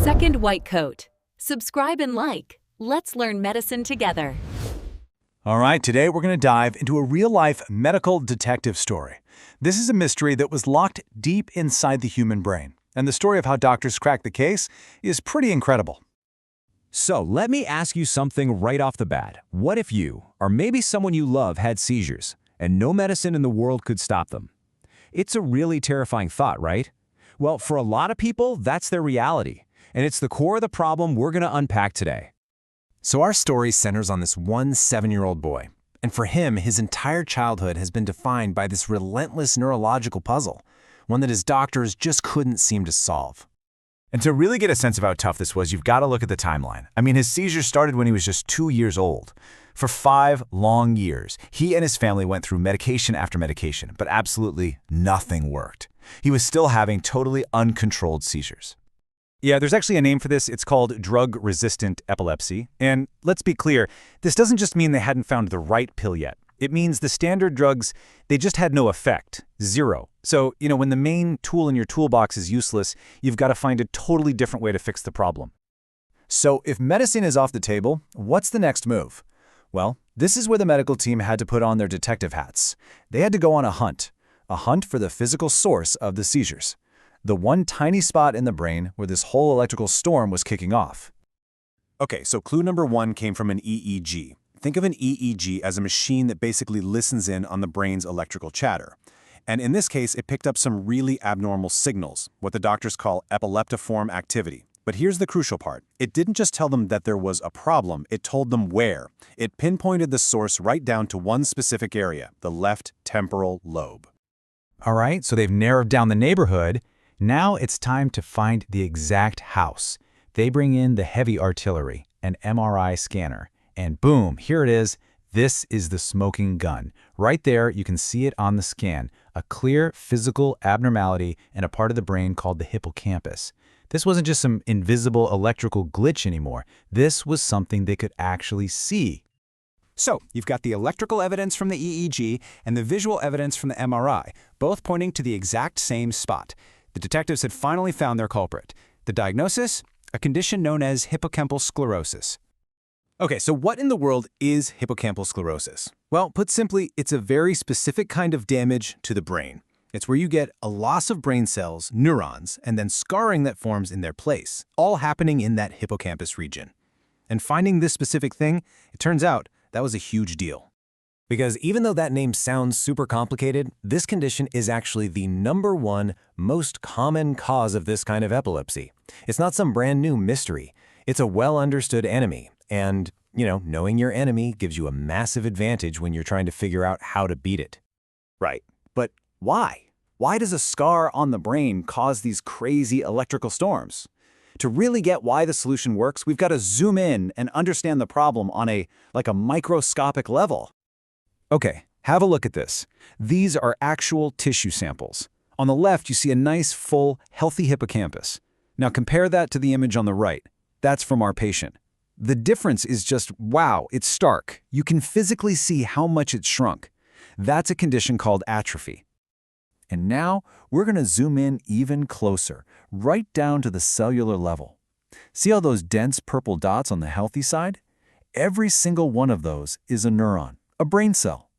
Second white coat. Subscribe and like. Let's learn medicine together. All right, today we're going to dive into a real-life medical detective story. This is a mystery that was locked deep inside the human brain, and the story of how doctors cracked the case is pretty incredible. So let me ask you something right off the bat. What if you, or maybe someone you love, had seizures, and no medicine in the world could stop them? It's a really terrifying thought, right? Well, for a lot of people, that's their reality, and it's the core of the problem we're going to unpack today. So our story centers on this one 7-year-old boy, and for him, his entire childhood has been defined by this relentless neurological puzzle, one that his doctors just couldn't seem to solve. And to really get a sense of how tough this was, you've got to look at the timeline. I mean, his seizures started when he was just 2 years old. For 5 long years, he and his family went through medication after medication, but absolutely nothing worked. He was still having totally uncontrolled seizures. Yeah, there's actually a name for this. It's called drug-resistant epilepsy. And let's be clear, this doesn't just mean they hadn't found the right pill yet. It means the standard drugs, they just had no effect, zero. So, when the main tool in your toolbox is useless, you've got to find a totally different way to fix the problem. So if medicine is off the table, what's the next move? Well, this is where the medical team had to put on their detective hats. They had to go on a hunt for the physical source of the seizures. The one tiny spot in the brain where this whole electrical storm was kicking off. Okay, so clue number 1 came from an EEG. Think of an EEG as a machine that basically listens in on the brain's electrical chatter. And in this case, it picked up some really abnormal signals, what the doctors call epileptiform activity. But here's the crucial part. It didn't just tell them that there was a problem, it told them where. It pinpointed the source right down to one specific area, the left temporal lobe. All right, so they've narrowed down the neighborhood. Now it's time to find the exact house. They bring in the heavy artillery, an MRI scanner, and boom, here it is. This is the smoking gun. Right there, you can see it on the scan, a clear physical abnormality in a part of the brain called the hippocampus. This wasn't just some invisible electrical glitch anymore. This was something they could actually see. So, you've got the electrical evidence from the EEG and the visual evidence from the MRI, both pointing to the exact same spot. The detectives had finally found their culprit. The diagnosis? A condition known as hippocampal sclerosis. Okay, so what in the world is hippocampal sclerosis? Well, put simply, it's a very specific kind of damage to the brain. It's where you get a loss of brain cells, neurons, and then scarring that forms in their place, all happening in that hippocampus region. And finding this specific thing, it turns out that was a huge deal. Because even though that name sounds super complicated, this condition is actually the #1 most common cause of this kind of epilepsy. It's not some brand new mystery. It's a well-understood enemy. And, knowing your enemy gives you a massive advantage when you're trying to figure out how to beat it. Right, but why? Why does a scar on the brain cause these crazy electrical storms? To really get why the solution works, we've got to zoom in and understand the problem on a microscopic level. Okay, have a look at this. These are actual tissue samples. On the left, you see a nice, full, healthy hippocampus. Now compare that to the image on the right. That's from our patient. The difference is just, wow, it's stark. You can physically see how much it's shrunk. That's a condition called atrophy. And now we're going to zoom in even closer, right down to the cellular level. See all those dense purple dots on the healthy side? Every single one of those is a neuron, a brain cell.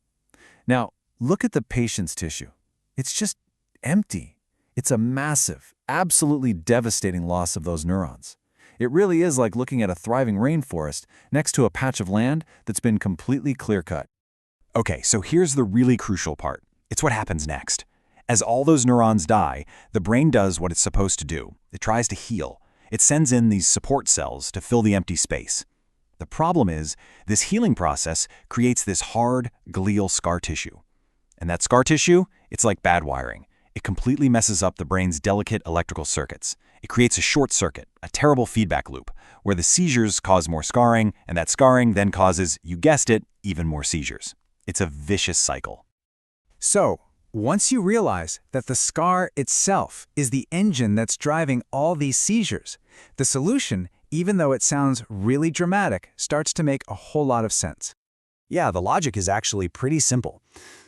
Now, look at the patient's tissue. It's just empty. It's a massive, absolutely devastating loss of those neurons. It really is like looking at a thriving rainforest next to a patch of land that's been completely clear-cut. Okay, so here's the really crucial part. It's what happens next. As all those neurons die, the brain does what it's supposed to do. It tries to heal. It sends in these support cells to fill the empty space. The problem is, this healing process creates this hard, glial scar tissue. And that scar tissue, it's like bad wiring. It completely messes up the brain's delicate electrical circuits. It creates a short circuit, a terrible feedback loop, where the seizures cause more scarring, and that scarring then causes, you guessed it, even more seizures. It's a vicious cycle. So, once you realize that the scar itself is the engine that's driving all these seizures, the solution, even though it sounds really dramatic, starts to make a whole lot of sense. Yeah, the logic is actually pretty simple.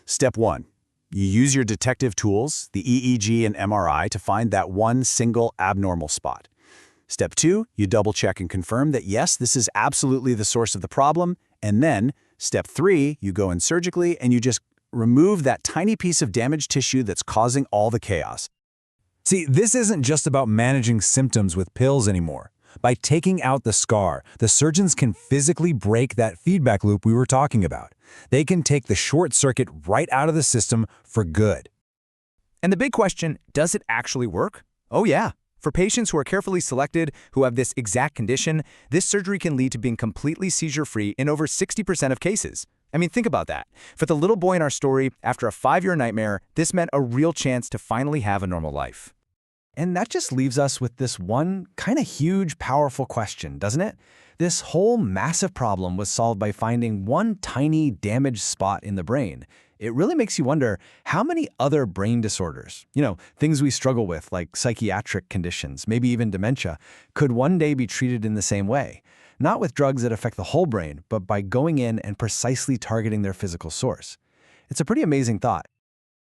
Step 1. You use your detective tools, the EEG and MRI, to find that one single abnormal spot. Step 2, you double-check and confirm that yes, this is absolutely the source of the problem. And then, step 3, you go in surgically and you just remove that tiny piece of damaged tissue that's causing all the chaos. See, this isn't just about managing symptoms with pills anymore. By taking out the scar, the surgeons can physically break that feedback loop we were talking about. They can take the short circuit right out of the system for good. And the big question, does it actually work? Oh yeah. For patients who are carefully selected who have this exact condition, this surgery can lead to being completely seizure-free in over 60% of cases. I mean, think about that. For the little boy in our story, after a 5-year nightmare, this meant a real chance to finally have a normal life. And that just leaves us with this one kind of huge, powerful question, doesn't it? This whole massive problem was solved by finding one tiny damaged spot in the brain. It really makes you wonder how many other brain disorders, things we struggle with like psychiatric conditions, maybe even dementia, could one day be treated in the same way. Not with drugs that affect the whole brain, but by going in and precisely targeting their physical source. It's a pretty amazing thought.